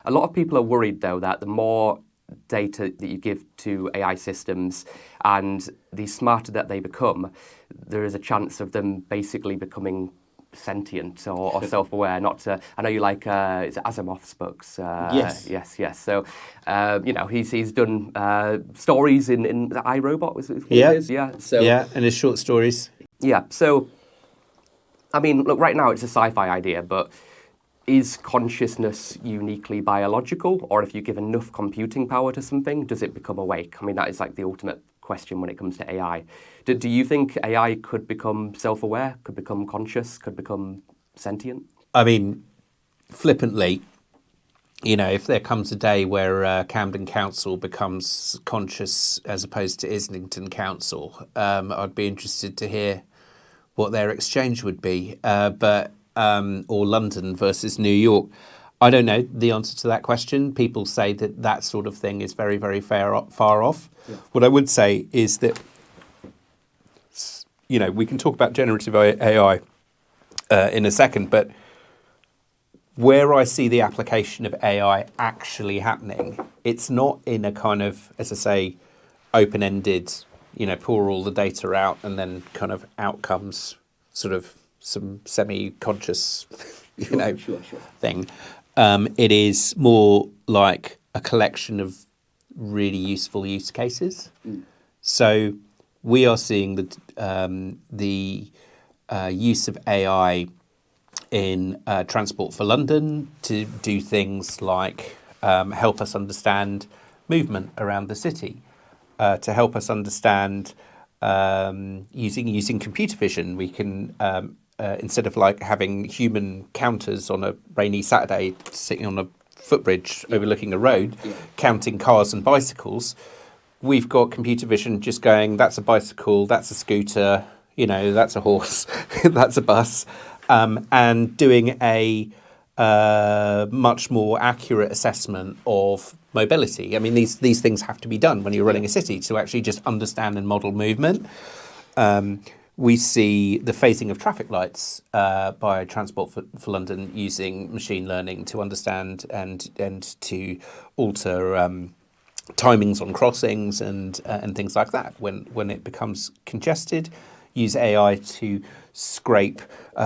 A lot of people are worried, though, that the more data that you give to AI systems and the smarter that they become, there is a chance of them basically becoming sentient or self-aware. Not to, I know you like it's Asimov's books. Yes. So he's done stories in the iRobot. Was it? Yeah. So and his short stories. Yeah. So I mean, look, right now it's a sci-fi idea, but is consciousness uniquely biological, or if you give enough computing power to something, does it become awake? I mean, that is like the ultimate question when it comes to AI. Do you think AI could become self-aware, could become conscious, could become sentient? I mean, flippantly, if there comes a day where Camden Council becomes conscious as opposed to Islington Council, I'd be interested to hear what their exchange would be. Or London versus New York. I don't know the answer to that question. People say that sort of thing is very, very far off. Yeah. What I would say is that, we can talk about generative AI in a second, but where I see the application of AI actually happening, it's not in a kind of, as I say, open-ended, pour all the data out and then kind of outcomes sort of some semi-conscious, thing. It is more like a collection of really useful use cases. So we are seeing the use of AI in Transport for London to do things like help us understand movement around the city, to help us understand using computer vision. We can instead of like having human counters on a rainy Saturday sitting on a footbridge overlooking a road, counting cars and bicycles, we've got computer vision just going, that's a bicycle, that's a scooter, that's a horse, that's a bus, and doing a much more accurate assessment of mobility. I mean, these things have to be done when you're running a city to actually just understand and model movement. We see the phasing of traffic lights by Transport for London using machine learning to understand and to alter timings on crossings and things like that. When it becomes congested, use AI to scrape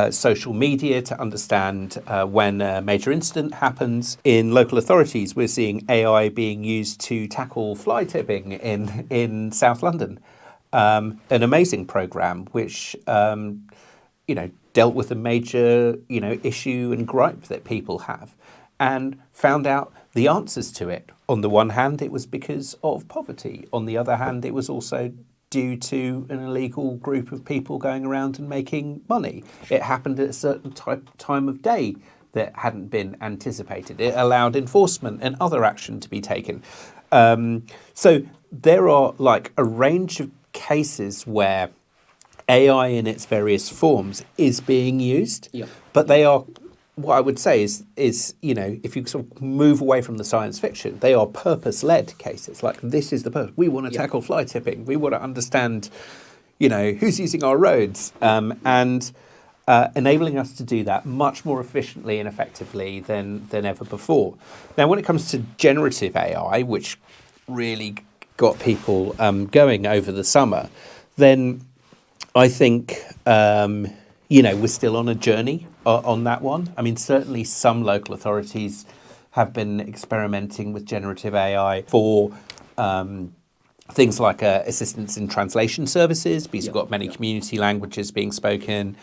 social media to understand when a major incident happens. In local authorities, we're seeing AI being used to tackle fly tipping in South London. An amazing programme which, dealt with a major, issue and gripe that people have and found out the answers to it. On the one hand, it was because of poverty. On the other hand, it was also due to an illegal group of people going around and making money. It happened at a certain time of day that hadn't been anticipated. It allowed enforcement and other action to be taken. So there are like a range of cases where AI in its various forms is being used, but they are, what I would say is if you sort of move away from the science fiction, they are purpose-led cases. Like, this is the purpose. We want to tackle fly tipping. We want to understand, who's using our roads, and enabling us to do that much more efficiently and effectively than ever before. Now, when it comes to generative AI, which really got people going over the summer, then I think we're still on a journey on that one. I mean, certainly some local authorities have been experimenting with generative AI for things like assistance in translation services, because you've got many community languages being spoken,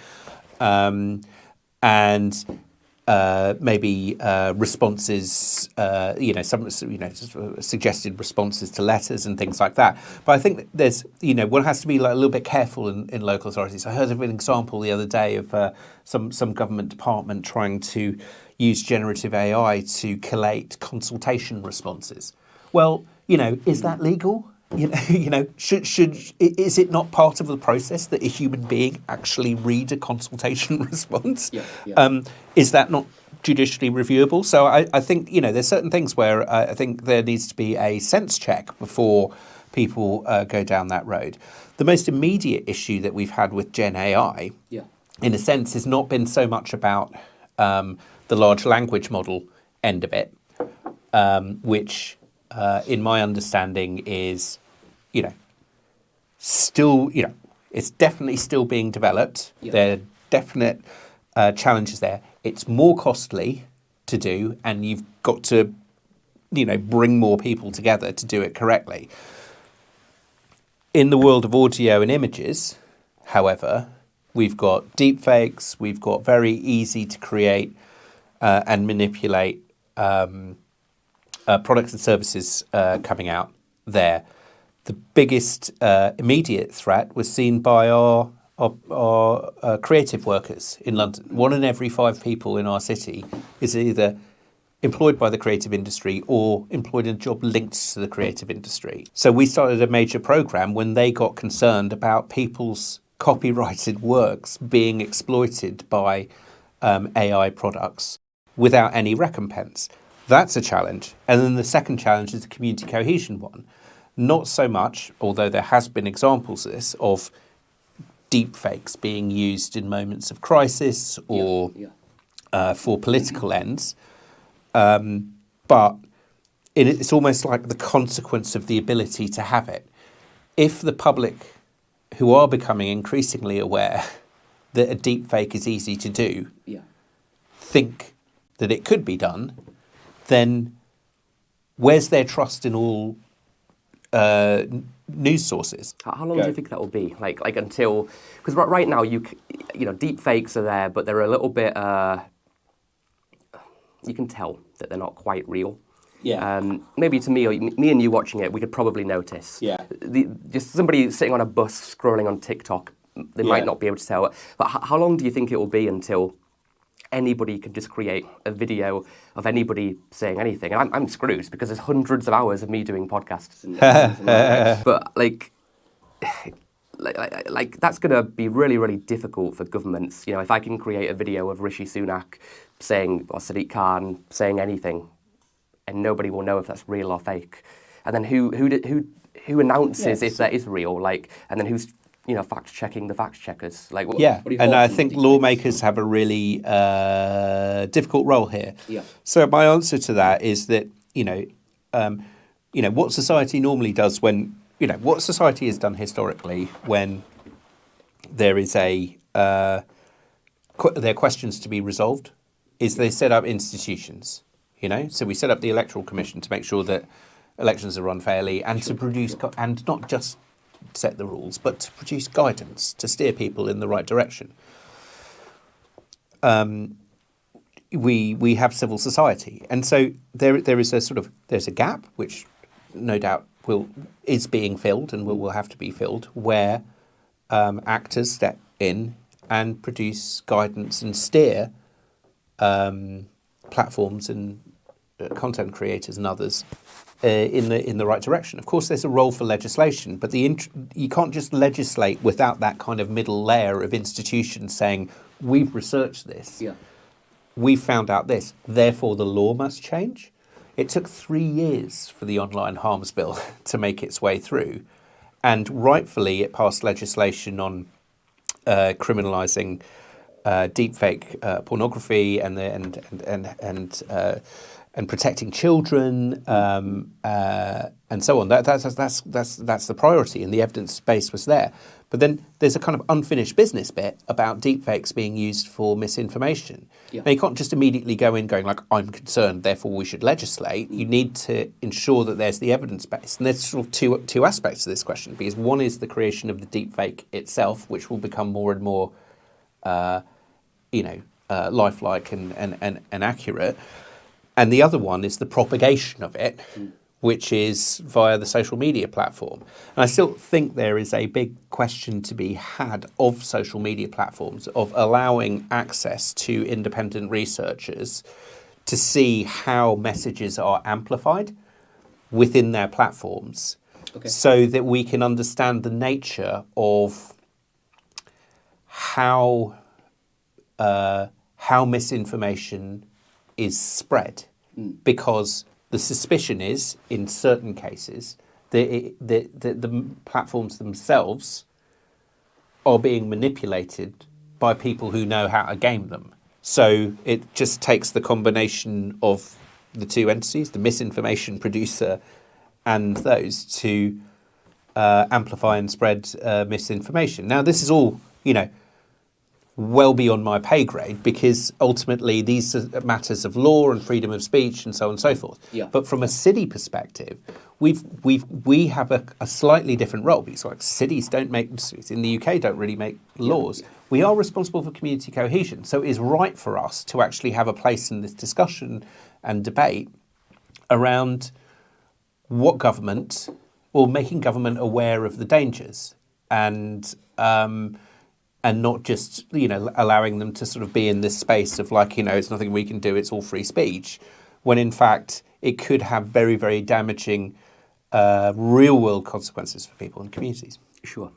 and maybe responses, some suggested responses to letters and things like that. But I think that there's, one has to be like a little bit careful in local authorities. I heard of an example the other day of some government department trying to use generative AI to collate consultation responses. Well, is that legal? Is it not part of the process that a human being actually read a consultation response? Is that not judicially reviewable? So I think, there's certain things where I think there needs to be a sense check before people go down that road. The most immediate issue that we've had with Gen AI, in a sense, has not been so much about the large language model end of it, which, in my understanding, is, still, it's definitely still being developed. Yeah. There are definite challenges there. It's more costly to do, and you've got to, bring more people together to do it correctly. In the world of audio and images, however, we've got deepfakes, we've got very easy to create and manipulate products and services coming out there. The biggest immediate threat was seen by our creative workers in London. 1 in every 5 people in our city is either employed by the creative industry or employed in a job linked to the creative industry. So we started a major program when they got concerned about people's copyrighted works being exploited by AI products without any recompense. That's a challenge. And then the second challenge is the community cohesion one. Not so much, although there has been examples of this, of deepfakes being used in moments of crisis or for political ends. But it's almost like the consequence of the ability to have it. If the public, who are becoming increasingly aware that a deepfake is easy to do, think that it could be done, then where's their trust in all news sources? How long do you think that will be? Like until, because right now deep fakes are there, but they're a little bit. You can tell that they're not quite real. Yeah. Maybe to me and you watching it, we could probably notice. Yeah. Just somebody sitting on a bus scrolling on TikTok, they might not be able to tell. But how long do you think it will be until anybody can just create a video of anybody saying anything? And I'm screwed because there's hundreds of hours of me doing podcasts. But like that's going to be really, really difficult for governments. If I can create a video of Rishi Sunak saying, or Sadiq Khan saying anything, and nobody will know if that's real or fake, and then who announces if that is real, and then who's fact checking the fact checkers? And I think lawmakers have a really difficult role here. Yeah. So my answer to that is that what society normally does when what society has done historically when there is there are questions to be resolved is they set up institutions. So we set up the Electoral Commission to make sure that elections are run fairly and to produce and not just set the rules, but to produce guidance to steer people in the right direction. We have civil society, and so there is there's a gap which no doubt is being filled and will have to be filled, where actors step in and produce guidance and steer platforms and content creators and others in the right direction. Of course, there's a role for legislation, but you can't just legislate without that kind of middle layer of institutions saying, we've researched this, we've found out this, therefore the law must change. It took 3 years for the Online Harms Bill to make its way through, and rightfully it passed legislation on criminalising deepfake pornography and protecting children and so on. That's the priority, and the evidence base was there. But then there's a kind of unfinished business bit about deepfakes being used for misinformation. Yeah. Now, you can't just immediately go in going like, I'm concerned, therefore we should legislate. You need to ensure that there's the evidence base. And there's sort of two aspects to this question, because one is the creation of the deepfake itself, which will become more and more lifelike and accurate. And the other one is the propagation of it, which is via the social media platform. And I still think there is a big question to be had of social media platforms, of allowing access to independent researchers to see how messages are amplified within their platforms, so that we can understand the nature of how misinformation is spread. Because the suspicion is, in certain cases, that the platforms themselves are being manipulated by people who know how to game them. So it just takes the combination of the two entities, the misinformation producer and those, to amplify and spread misinformation. Now, this is all, well beyond my pay grade, because ultimately these are matters of law and freedom of speech and so on and so forth. Yeah. But from a city perspective, we have a slightly different role, because like cities don't make, in the UK, don't really make laws. Yeah. We are responsible for community cohesion. So it is right for us to actually have a place in this discussion and debate around what government, or making government aware of the dangers, and not just, allowing them to sort of be in this space of like, it's nothing we can do, it's all free speech, when in fact it could have very, very damaging real world consequences for people and communities. Sure.